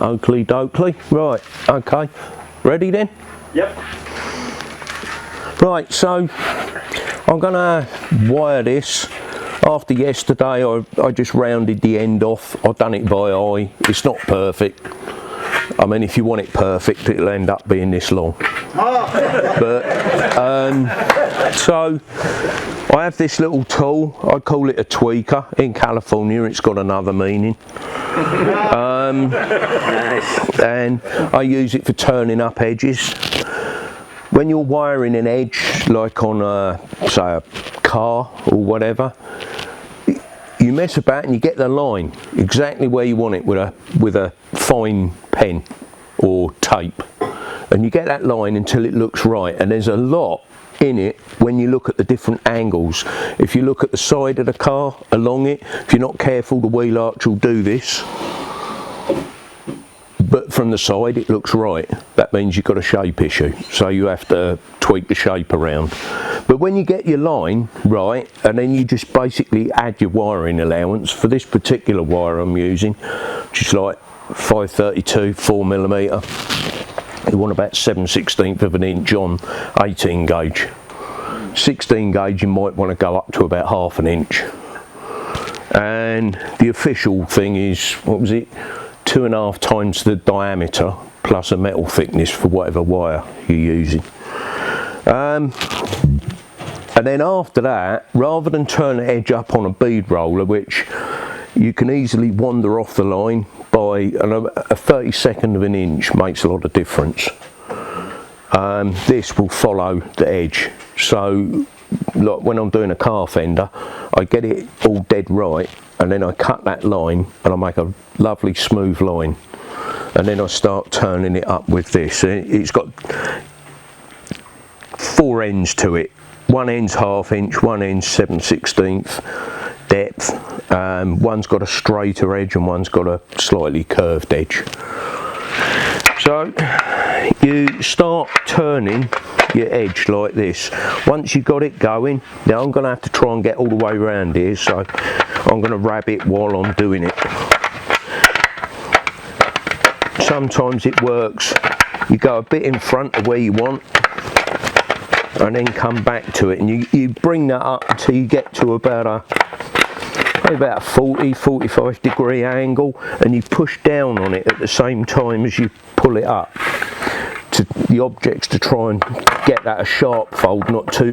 Oakley dokley. Right, okay. Ready then? Yep. Right, so I'm gonna wire this. After yesterday I just rounded the end off. I've done it by eye. It's not perfect. I mean, if you want it perfect, it'll end up being this long. But so I have this little tool. I call it a tweaker. In California it's got another meaning. And I use it for turning up edges. When you're wiring an edge, like on say a car or whatever, you mess about and you get the line exactly where you want it with a fine pen or tape, and you get that line until it looks right. And there's a lot in it when you look at the different angles. If you look at the side of the car along it, if you're not careful, the wheel arch will do this, but from the side it looks right. That means you've got a shape issue, so you have to tweak the shape around. But when you get your line right, and then you just basically add your wiring allowance. For this particular wire I'm using, just like 532 4mm, you want about 7/16 of an inch on 18 gauge. 16 gauge you might want to go up to about half an inch. And the official thing is, what was it, 2.5 times the diameter plus a metal thickness for whatever wire you're using. And then after that, rather than turn the edge up on a bead roller, which you can easily wander off the line by a 32nd of an inch, makes a lot of difference. This will follow the edge. So like when I'm doing a car fender, I get it all dead right, and then I cut that line and I make a lovely smooth line, and then I start turning it up with this. It's got 4 ends to it. One end's 1/2 inch, one end's 7/16 depth. One's got a straighter edge and one's got a slightly curved edge. So you start turning your edge like this. Once you've got it going, now I'm going to have to try and get all the way around here, so I'm going to rab it while I'm doing it. Sometimes it works. You go a bit in front of where you want and then come back to it, and you bring that up until you get to about a 40-45 degree angle, and you push down on it at the same time as you pull it up. To the objects to try and get that a sharp fold, not too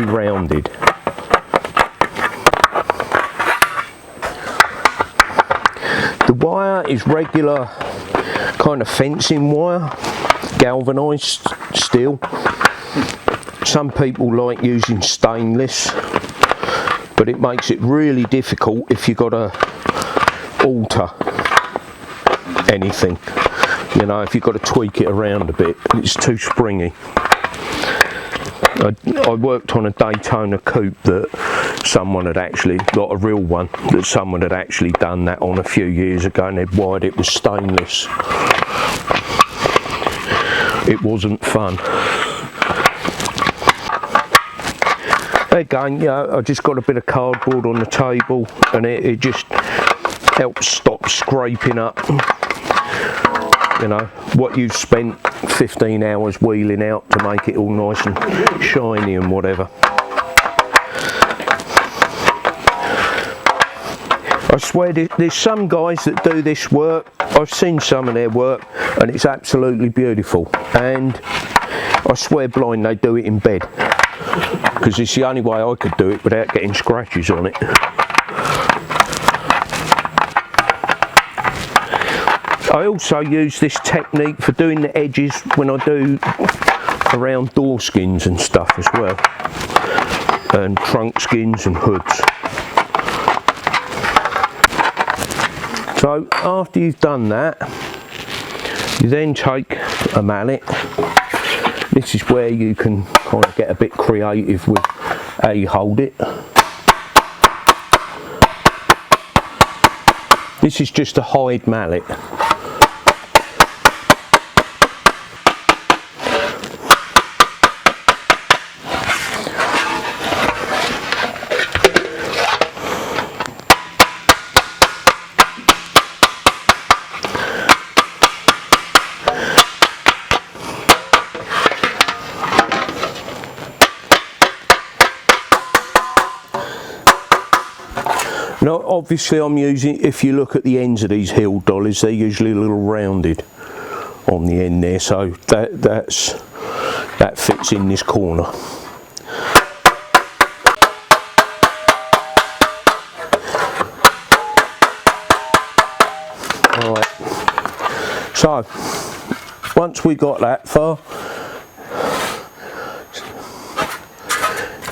rounded. The wire is regular kind of fencing wire, galvanised steel. Some people like using stainless, but it makes it really difficult if you've got to alter anything. You know, if you've got to tweak it around a bit, it's too springy. I worked on a Daytona coupe that someone had actually got, a real one, that someone had actually done that on a few years ago, and they'd wired it with stainless. It wasn't fun. Again, you know, I just got a bit of cardboard on the table, and it just helps stop scraping up, you know, what you've spent 15 hours wheeling out to make it all nice and shiny and whatever. I swear there's some guys that do this work. I've seen some of their work and it's absolutely beautiful, and I swear blind they do it in bed, because it's the only way I could do it without getting scratches on it. I also use this technique for doing the edges when I do around door skins and stuff as well, and trunk skins and hoods. So after you've done that, you then take a mallet. This is where you can kind of get a bit creative with how you hold it. This is just a hide mallet. Now obviously I'm using, if you look at the ends of these heel dollies, they're usually a little rounded on the end there, so that fits in this corner. Right, so once we got that far,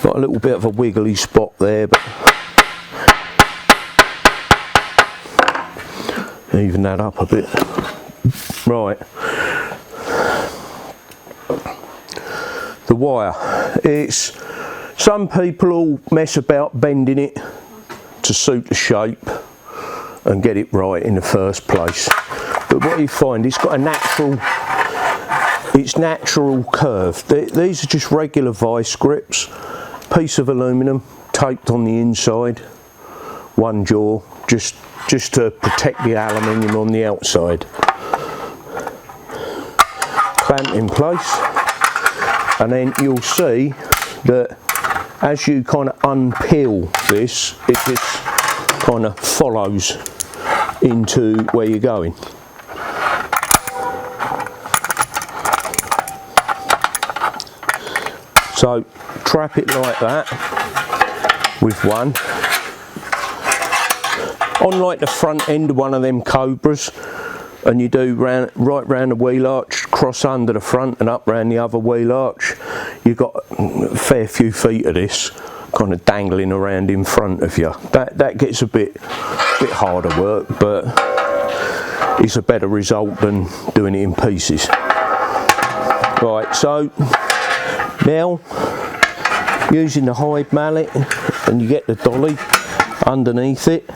got a little bit of a wiggly spot there, but even that up a bit. Right, the wire, it's, some people will mess about bending it to suit the shape and get it right in the first place, but what you find, it's got a natural curve. These are just regular vice grips, piece of aluminium taped on the inside, one jaw, just to protect the aluminium on the outside. Clamped in place, and then you'll see that as you kind of unpeel this, it just kind of follows into where you're going. So trap it like that with one. On like the front end of one of them Cobras, and you do right round the wheel arch, cross under the front and up round the other wheel arch, you've got a fair few feet of this kind of dangling around in front of you. That gets a bit harder work, but it's a better result than doing it in pieces. Right, so now using the hide mallet, and you get the dolly underneath it.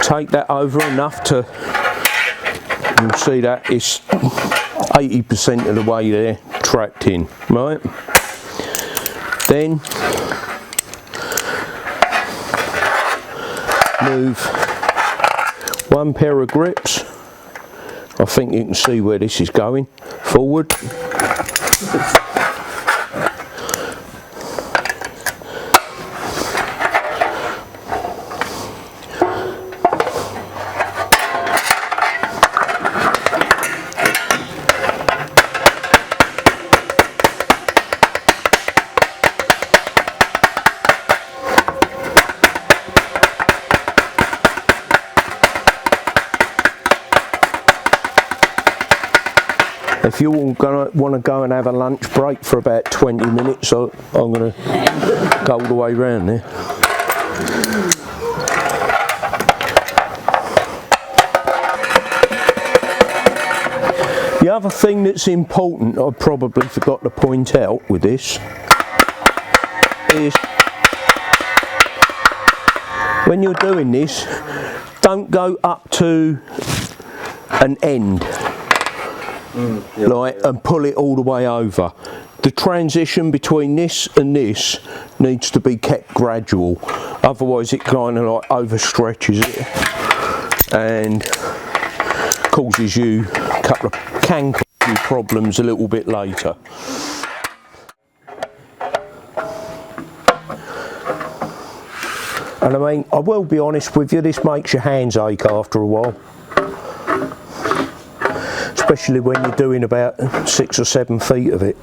Take that over enough to, you'll see that it's 80% of the way there trapped in, right? Then move one pair of grips, I think you can see where this is going, forward. If you all want to go and have a lunch break for about 20 minutes, so I'm going to go all the way around there. The other thing that's important, I probably forgot to point out with this, is when you're doing this, don't go up to an end. And pull it all the way over. The transition between this and this needs to be kept gradual, otherwise it kind of like overstretches it and causes you can cause you problems a little bit later. And I mean, I will be honest with you, this makes your hands ache after a while. Especially when you're doing about 6 or 7 feet of it.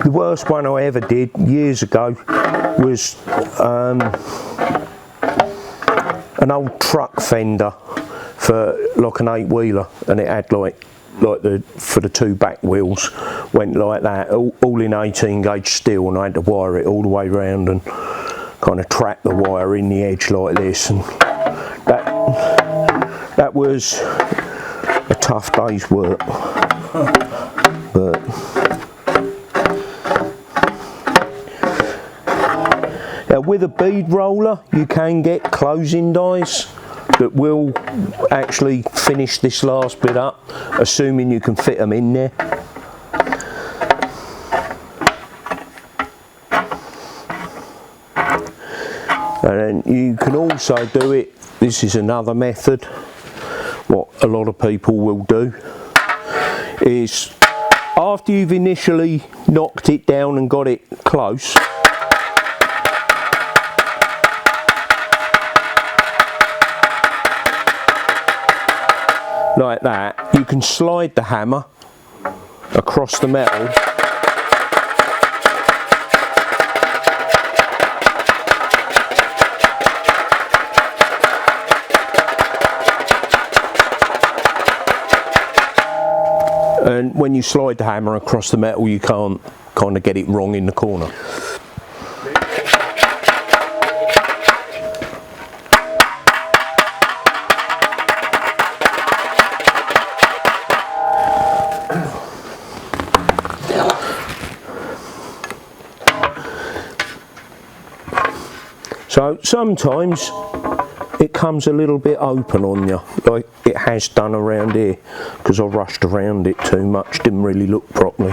The worst one I ever did years ago was an old truck fender for like an 8-wheeler, and it had like for the 2 back wheels went like that, all in 18 gauge steel, and I had to wire it all the way round and kind of trap the wire in the edge like this, and that was a tough day's work. But now with a bead roller you can get closing dies that will actually finish this last bit up, assuming you can fit them in there. And then you can also do it, this is another method, what a lot of people will do is, after you've initially knocked it down and got it close, like that, you can slide the hammer across the metal and when you slide the hammer across the metal you can't kind of get it wrong in the corner. So sometimes it comes a little bit open on you, like it has done around here, because I rushed around it too much, didn't really look properly.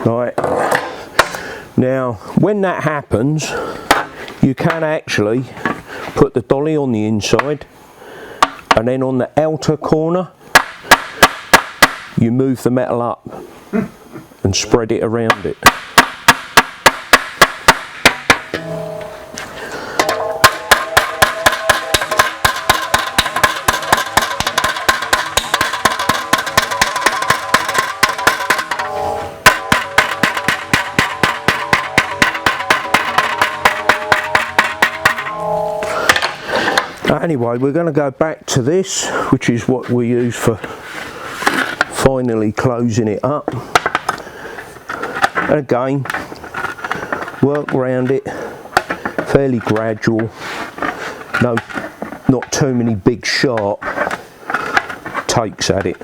Right, now when that happens, you can actually put the dolly on the inside, and then on the outer corner you move the metal up and spread it around it. Anyway, we're going to go back to this, which is what we use for finally closing it up. And again, work around it, fairly gradual, no, not too many big sharp takes at it.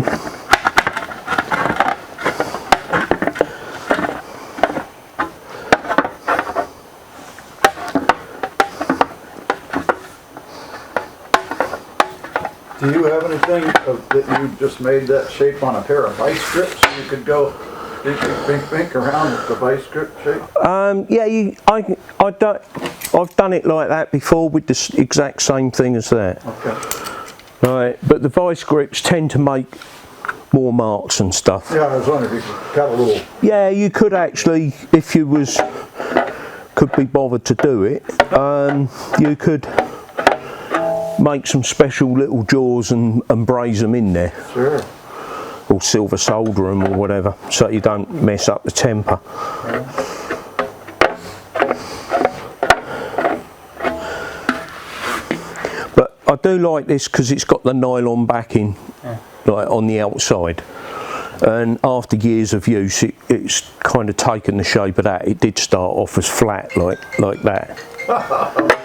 Do you have anything that you just made that shape on a pair of vice grips? So you could go think around the vice grip shape? Yeah, I've done it like that before with the exact same thing as that. Okay. Right, but the vice grips tend to make more marks and stuff. Yeah, I was wondering if you could cut a little. Yeah, you could actually, if you could be bothered to do it, you could make some special little jaws and braze them in there. Sure. Or silver solder them or whatever, so you don't mess up the temper. Yeah. But I do like this because it's got the nylon backing, like on the outside. And after years of use, it's kind of taken the shape of that. It did start off as flat, like that.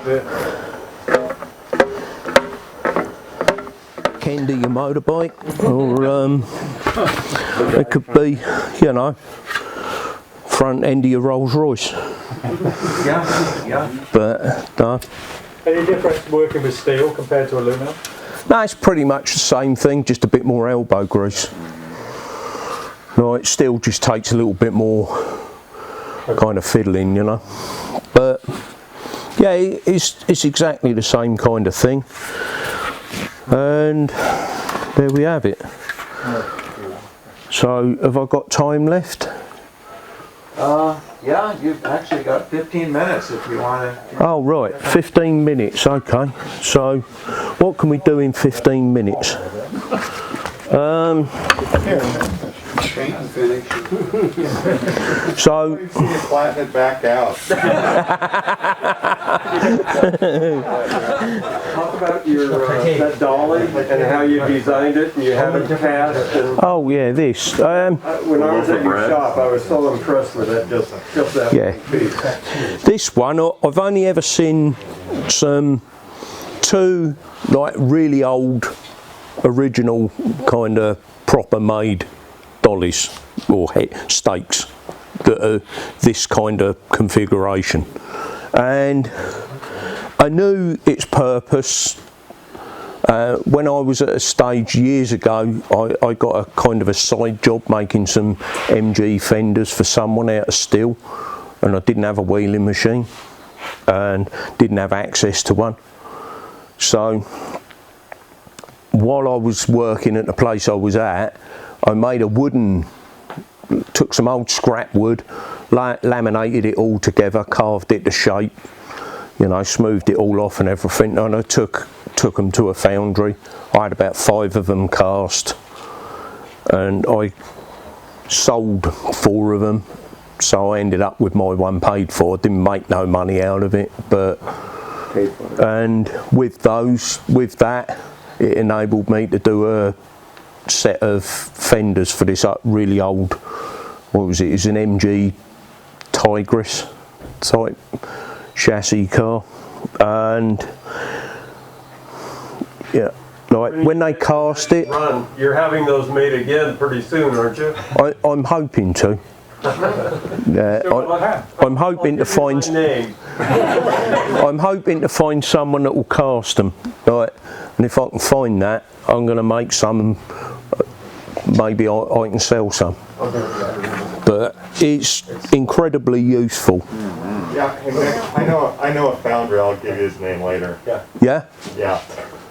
Yeah. End of your motorbike, or it could be, you know, front end of your Rolls Royce. Yeah. But no. Any difference working with steel compared to aluminum? No, it's pretty much the same thing, just a bit more elbow grease. No, it still just takes a little bit more kind of fiddling, you know. But yeah, it's exactly the same kind of thing. And there we have it. So have I got time left? Yeah, you've actually got 15 minutes if you want to. Oh right, 15 minutes, okay. So what can we do in 15 minutes? So Flatten it back out. Talk about your that dolly and how you designed it and you have it cast. And oh yeah, this. when I was at your shop, I was so impressed with that. Just that Yeah. piece. This one, I've only ever seen two like really old, original kind of proper made dollies or stakes that are this kind of configuration, and I knew its purpose when I was at a stage years ago. I got a kind of a side job making some MG fenders for someone out of steel, and I didn't have a wheeling machine and didn't have access to one, so while I was working at the place I was at, I made took some old scrap wood, laminated it all together, carved it to shape, you know, smoothed it all off and everything, and I took them to a foundry. I had about 5 of them cast, and I sold 4 of them, so I ended up with my one paid for. I didn't make no money out of it, but and with that, it enabled me to do a set of fenders for this really old, what was it? It was an MG Tigris type chassis car, and yeah, like when they cast it. Ron, you're having those made again pretty soon, aren't you? I'm hoping to. I'm hoping to find. I'm hoping to find someone that will cast them, right? And if I can find that, I'm going to make some. Maybe I can sell some. But it's incredibly useful. Yeah, hey Mick, I know a foundry. I'll give you his name later. Yeah. Yeah. Yeah.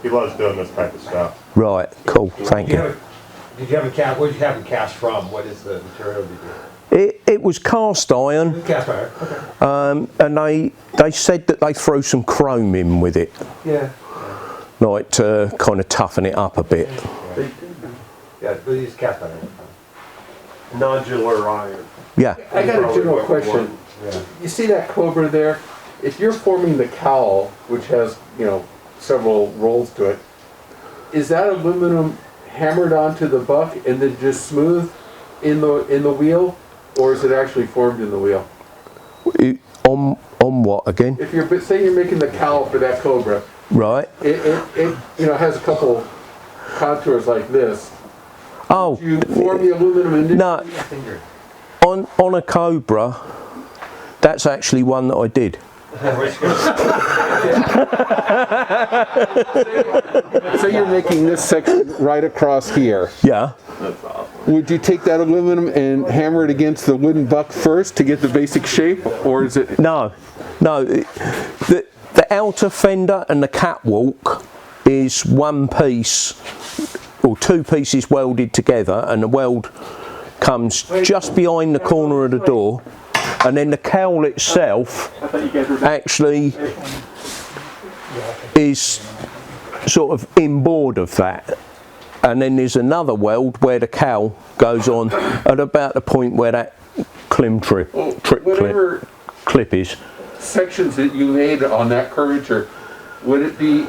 He loves doing this type of stuff. Right. Cool. Thank you. Did you have a cast? What did you have it cast from? What is the material you did? It was cast iron. Cast iron. Okay. And they said that they throw some chrome in with it. Yeah. Like to kind of toughen it up a bit. Yeah, they use cast iron. Nodular iron. Yeah. I got a general question. Yeah. You see that Cobra there? If you're forming the cowl, which has, you know, several rolls to it, is that aluminum hammered onto the buck and then just smooth in the wheel, or is it actually formed in the wheel? On what again? If you're say you're making the cowl for that Cobra, Right. it you know has a couple contours like this. Oh. You form the aluminum initially? No. On a Cobra, that's actually one that I did. So you're making this section right across here. Yeah. Would you take that aluminum and hammer it against the wooden buck first to get the basic shape, or is it? No. The outer fender and the catwalk is one piece or 2 pieces welded together, and the weld comes just behind the corner of the door, and then the cowl itself actually is sort of inboard of that, and then there's another weld where the cowl goes on at about the point where that clip is. Sections that you made on that curvature, would it be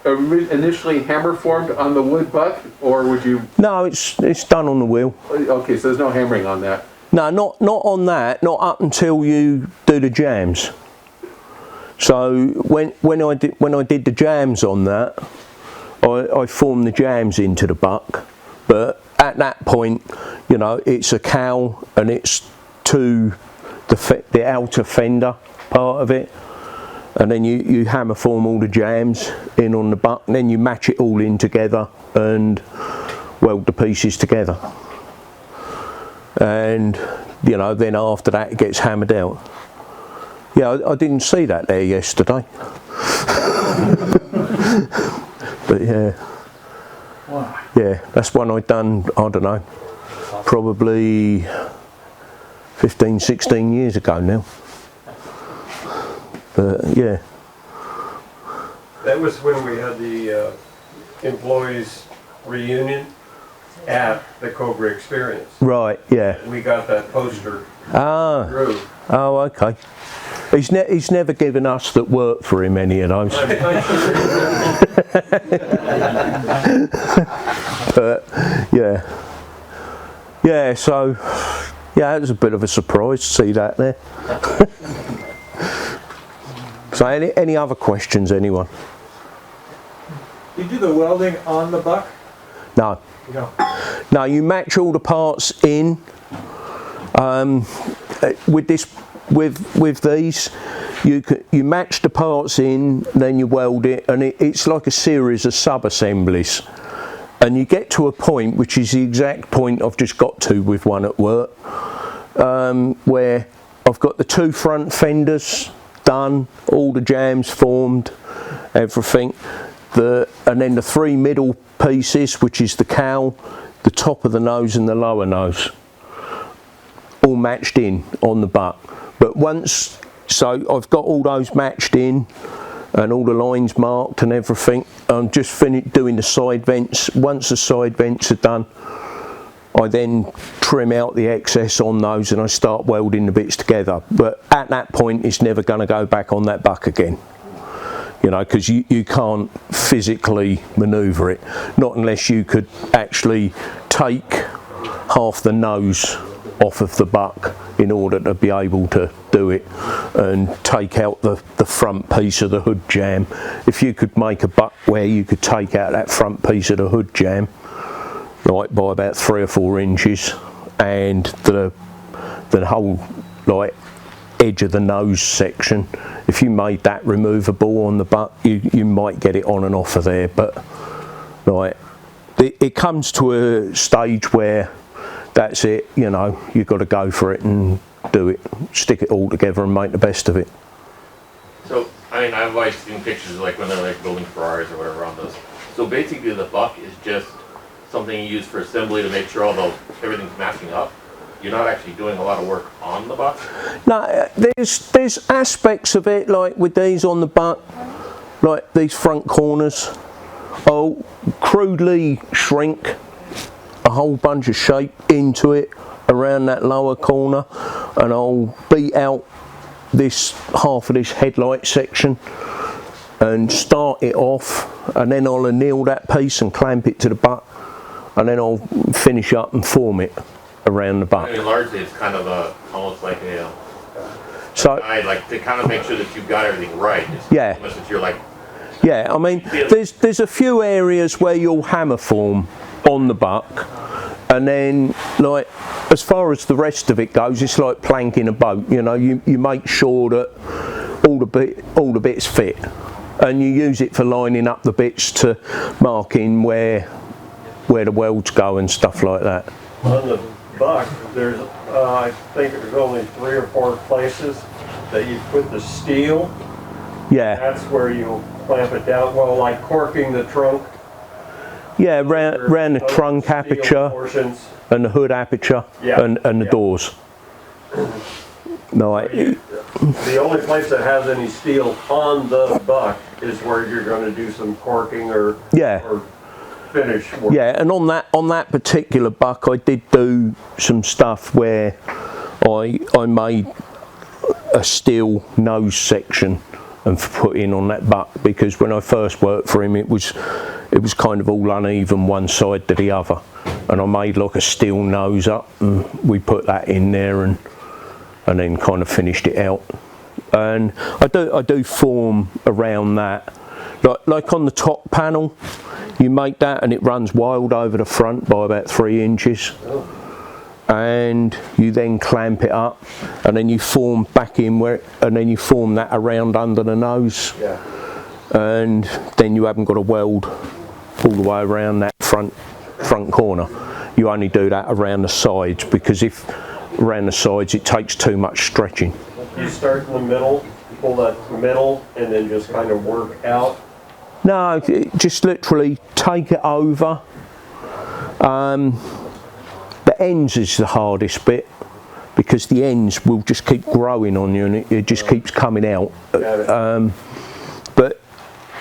initially hammer formed on the wood butt, or would you? No, it's done on the wheel. Okay, so there's no hammering on that. No, not on that. Not up until you do the jams. So when I did the jams on that, I formed the jams into the buck. But at that point, you know, it's a cowl and it's to the outer fender part of it, and then you hammer form all the jams in on the buck, and then you match it all in together and weld the pieces together. And you know, then after that it gets hammered out. Yeah, I didn't see that there yesterday. But yeah. Wow. Yeah, that's one I'd done, I don't know, probably 15, 16 years ago now. But yeah. That was when we had the employees reunion at the Cobra Experience. Right, yeah. We got that poster Ah, through. oh, okay. He's never given us that work for him any of those. But yeah, yeah. So yeah, it was a bit of a surprise to see that there. So any other questions, anyone? You do the welding on the buck? No. No. No, you match all the parts in. With these, you match the parts in, then you weld it, and it's like a series of sub-assemblies. And you get to a point, which is the exact point I've just got to with one at work, where I've got the 2 front fenders done, all the jams formed, everything, and then the 3 middle pieces, which is the cowl, the top of the nose and the lower nose, all matched in on the butt. But once, so I've got all those matched in and all the lines marked and everything. I'm just finished doing the side vents. Once the side vents are done, I then trim out the excess on those and I start welding the bits together. But at that point, it's never going to go back on that buck again. You know, because you can't physically manoeuvre it, not unless you could actually take half the nose off of the buck in order to be able to do it, and take out the front piece of the hood jamb. If you could make a buck where you could take out that front piece of the hood jamb, right, by about 3 or 4 inches, and the whole like edge of the nose section, if you made that removable on the buck, you might get it on and off of there. But right, it comes to a stage where that's it, you know, you've got to go for it and do it, stick it all together and make the best of it. So, I mean, I've always seen pictures like when they're like building Ferraris or whatever on those. So basically the buck is just something you use for assembly to make sure everything's matching up. You're not actually doing a lot of work on the buck? No, there's aspects of it, like with these on the buck, like these front corners, I'll crudely shrink a whole bunch of shape into it around that lower corner, and I'll beat out this half of this headlight section and start it off, and then I'll anneal that piece and clamp it to the butt, and then I'll finish up and form it around the butt. I mean, largely it's kind of almost like a so guide, like to kind of make sure that you've got everything right. It's yeah, almost that you're like, yeah, I mean, there's a few areas where you'll hammer form on the buck, and then like as far as the rest of it goes, it's like planking a boat. You know, you make sure that all the bits fit, and you use it for lining up the bits to mark in where the welds go and stuff like that. On the buck, there's I think there's only 3 or 4 places that you put the steel. Yeah. That's where you clamp it down. Well, like corking the trunk. Yeah, round the trunk aperture Portions. and the hood aperture, Yeah. and the doors. No, The only place that has any steel on the buck is where you're going to do some corking or finish work. yeah, and on that particular buck, I did do some stuff where I made a steel nose section and put in on that buck, because when I first worked for him, it was kind of all uneven one side to the other, and I made like a steel nose up, and we put that in there, and then kind of finished it out. And I do form around that, like on the top panel, you make that and it runs wild over the front by about 3 inches. And you then clamp it up, and then you form back in and then you form that around under the nose. Yeah. And then you haven't got to weld all the way around that front corner. You only do that around the sides, because if around the sides it takes too much stretching. You start in the middle, pull that middle, and then just kind of work out. No, just literally take it over. The ends is the hardest bit, because the ends will just keep growing on you, and it just keeps coming out. But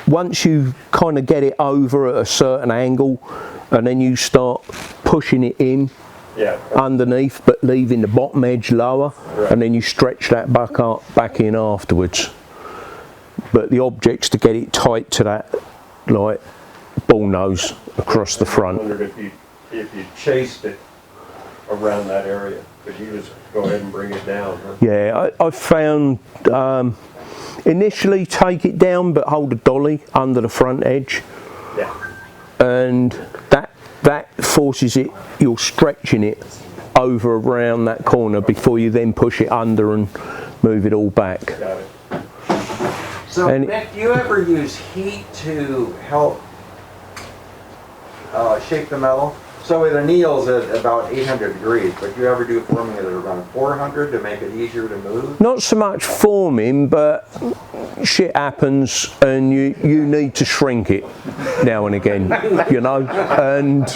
once you kind of get it over at a certain angle, and then you start pushing it in underneath, but leaving the bottom edge lower, and then you stretch that back in afterwards. But the object's to get it tight to that, like, bull nose across the front. I wondered if you chased it around that area, could you just go ahead and bring it down? Huh? Yeah, I've found initially take it down, but hold a dolly under the front edge. Yeah. And that forces it, you're stretching it over around that corner before you then push it under and move it all back. Got it. So, Mick, do you ever use heat to help shape the metal? So it anneals at about 800 degrees, but you ever do forming at around 400 to make it easier to move? Not so much forming, but shit happens and you need to shrink it now and again, you know, and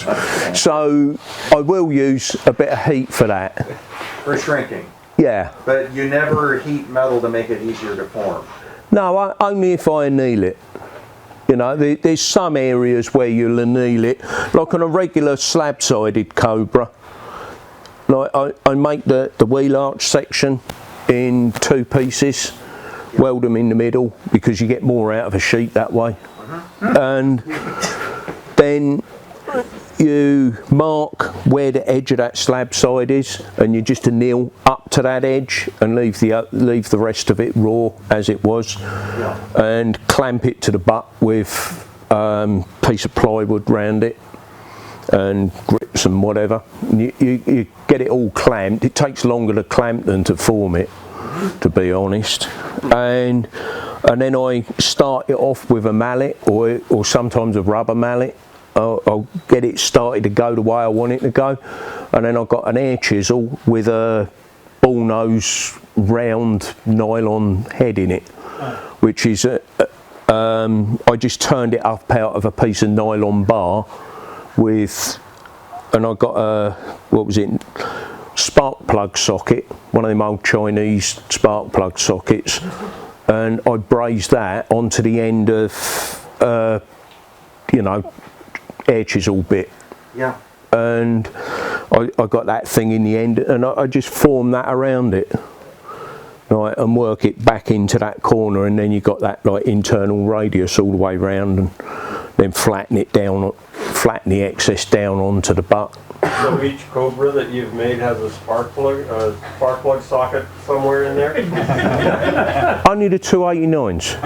so I will use a bit of heat for that. For shrinking? Yeah. But you never heat metal to make it easier to form? No, only if I anneal it. You know, there's some areas where you'll anneal it, like on a regular slab-sided Cobra. Like I make the wheel arch section in 2 pieces, weld them in the middle because you get more out of a sheet that way. And then you mark where the edge of that slab side is, and you just anneal up to that edge and leave the rest of it raw as it was, and clamp it to the butt with piece of plywood round it and grips and whatever. You get it all clamped. It takes longer to clamp than to form it, to be honest. And then I start it off with a mallet or sometimes a rubber mallet. I'll get it started to go the way I want it to go, and then I've got an air chisel with a ball nose round nylon head in it, which is I just turned it up out of a piece of nylon bar and I got a, what was it, spark plug socket, one of them old Chinese spark plug sockets, and I brazed that onto the end of you know, air chisel bit. Yeah. And I got that thing in the end, and I just form that around it, right, and work it back into that corner, and then you got that like internal radius all the way round, and then flatten it down, flatten the excess down onto the butt. So each Cobra that you've made has a spark plug socket somewhere in there? Only the 289s.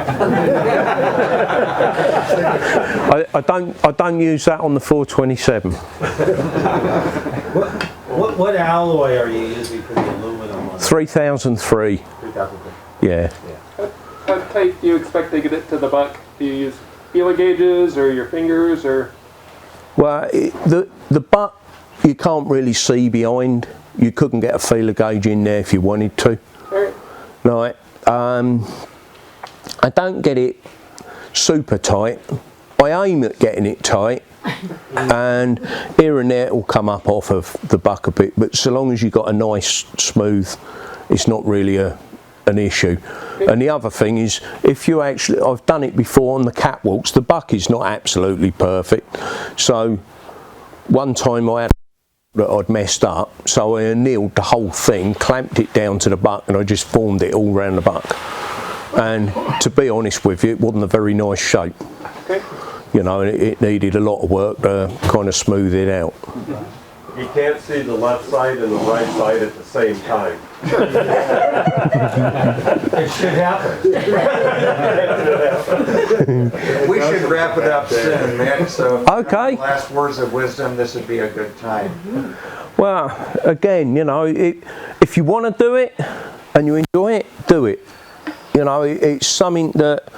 I don't use that on the 427. What alloy are you using for the aluminum one? 3003. 3003. Yeah. How tight do you expect to get it to the buck? Do you use feeler gauges or your fingers or? Well, the butt you can't really see behind. You couldn't get a feeler gauge in there if you wanted to. Right. I don't get it super tight. I aim at getting it tight, and here and there it will come up off of the buck a bit, but so long as you've got a nice smooth, it's not really an issue. And the other thing is, if you actually, I've done it before on the catwalks, the buck is not absolutely perfect, so one time I had that I'd messed up, so I annealed the whole thing, clamped it down to the buck, and I just formed it all round the buck. And to be honest with you, it wasn't a very nice shape. Okay. You know, it needed a lot of work to kind of smooth it out. You can't see the left side and the right side at the same time. It should happen. We should wrap it up soon, Mick, so Okay. last words of wisdom, this would be a good time. Well, again, you know, if you want to do it and you enjoy it, do it. You know, it's something that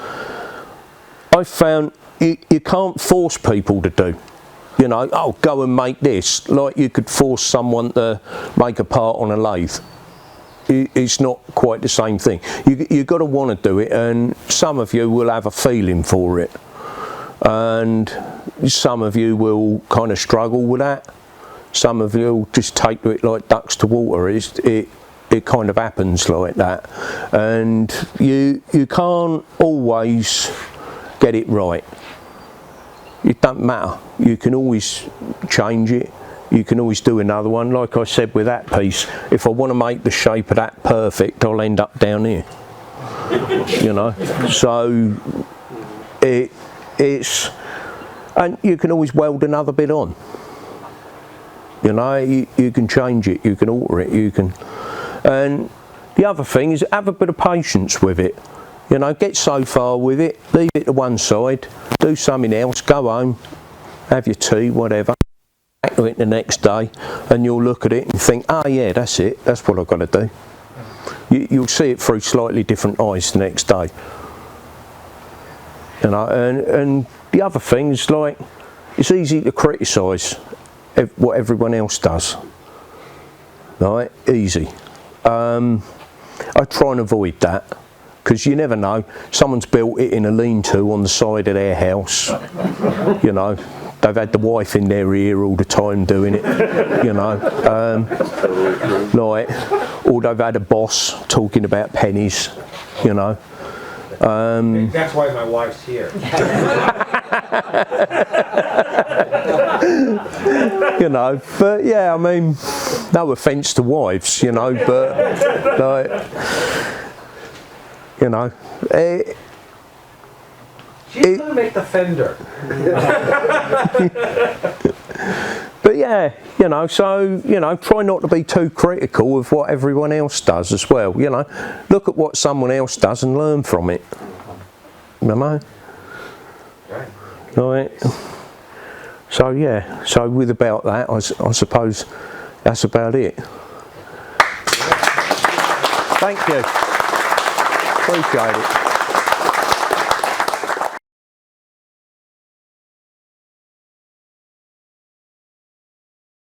I found you can't force people to do. You know, oh, go and make this, like you could force someone to make a part on a lathe. It's not quite the same thing. You've got to want to do it, and some of you will have a feeling for it, and some of you will kind of struggle with that. Some of you will just take to it like ducks to water. It kind of happens like that, and you can't always get it right. It doesn't matter. You can always change it. You can always do another one. Like I said with that piece, if I want to make the shape of that perfect, I'll end up down here. You know, so it's, and you can always weld another bit on. You know, you can change it, you can alter it, you can. And the other thing is have a bit of patience with it. You know, get so far with it, leave it to one side, do something else, go home, have your tea, whatever, back to it the next day, and you'll look at it and think, oh yeah, that's it, that's what I've got to do. You'll see it through slightly different eyes the next day. You know, and the other thing is, like, it's easy to criticise. what everyone else does. Right, easy. I try and avoid that, because you never know. Someone's built it in a lean-to on the side of their house. You know, they've had the wife in their ear all the time doing it. You know, like, or they've had a boss talking about pennies. You know. That's why my wife's here. You know, but yeah, I mean, no offence to wives, you know, but like, you know, She's gonna make the fender. but yeah, you know, so, you know, try not to be too critical of what everyone else does as well. You know, look at what someone else does and learn from it. You know? Right. So yeah, so with about that, I suppose that's about it. Thank you. Appreciate it.